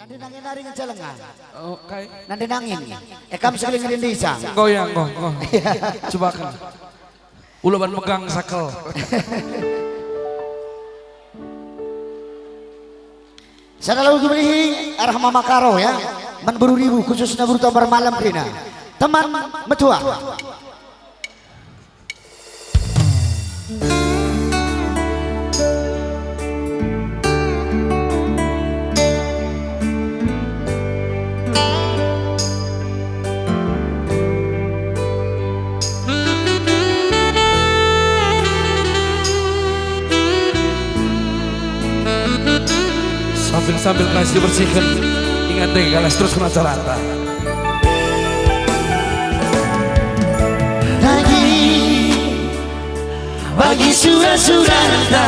Nanti nangin naring jalengan. Oh, kai. Nanti nangin. Ekam sekali ngerindisa. Goyang, go. Coba kan. Ulaban megang sakel. Sana lalu beri arah Mama Karo ya. Menburu ribu khususnya buru tambar malam krina. Teman metua. Sambil kasih bersihkan. Ingat deh galas terus kena carata. Bagi surah-surata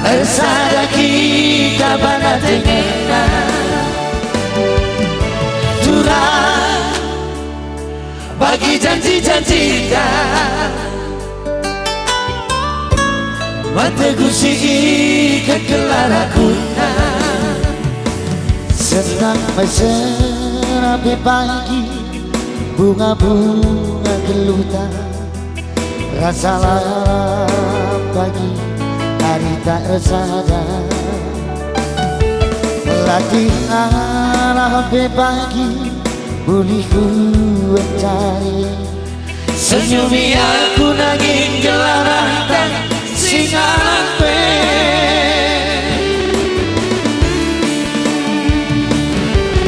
bersada kita bana tengena turah bagi janji-janjika Mategusi kekelaraguna Sedang meserapi pagi bunga-bunga geluta rasa pagi hari tak sadar latih arah pagi boleh ku cari senyumi aku nanging gelaratan singape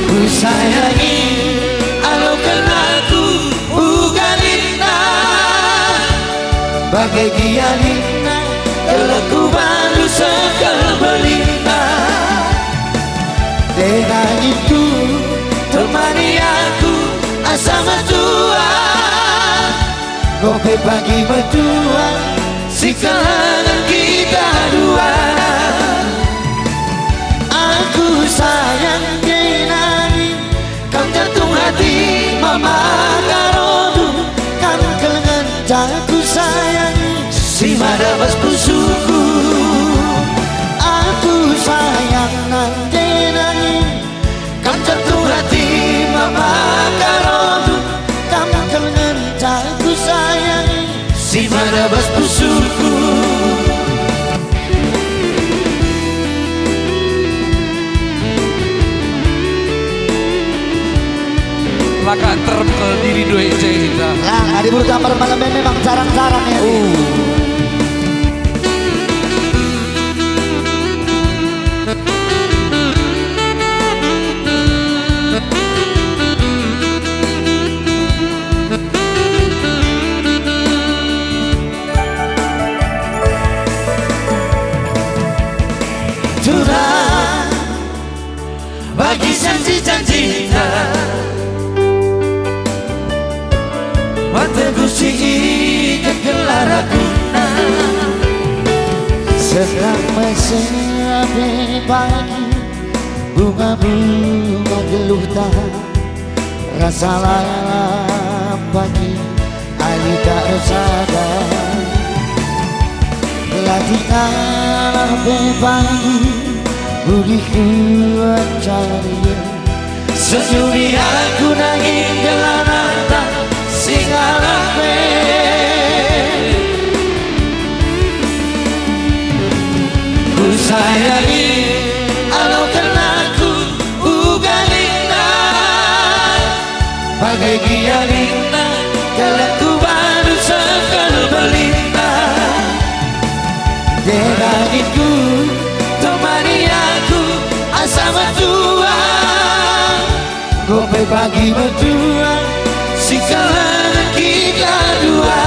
ku sayangi alo kenaku bukanina bagai gianina keleku baru sekal belina dengan itu temani aku asa metua ngopi pagi metua si kangen kita dua aku sayang kenani kau jantung hati Mama Karodu kan kengen aku sayangi si madabas pusuku aku sayang nanti nangi kau jantung hati Mama Karodu kan kengen aku sayangi si madabas pusuku Laka terpel diri dua cinta. Nah, di buru tambar malam ini memang jarang-jarang ya. curang bagi janji-janjina Mategusi kekelaraguna Sedang meserapi pagi bunga-bunga geluta rasa pagi hari tak sadar latih arah pagi budi kuat cari senyumi aku nanging gelaratan singalape ku sayangi alo kenaku ugalina bagai gialina keleku baru sekal belina dengan itu temani aku asa metua gope pagi metua si kangen kita dua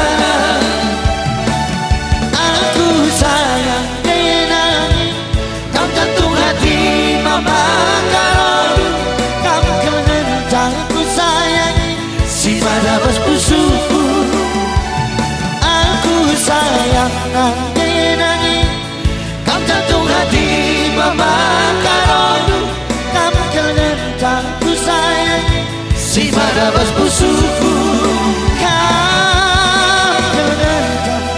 aku sayang kenani kau jantung hati Mama Karodu kamu kengen aku sayangi si madabas pusuku aku sayang nanti nangi kau jantung hati Mama Karodu kamu kengen aku sayangi si madabas pusuku kamu kengen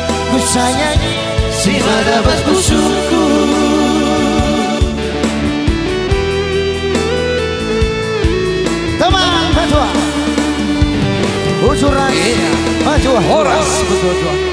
aku sayangi si madabas pusuku Usuran Iya. maju Horas betul-betul.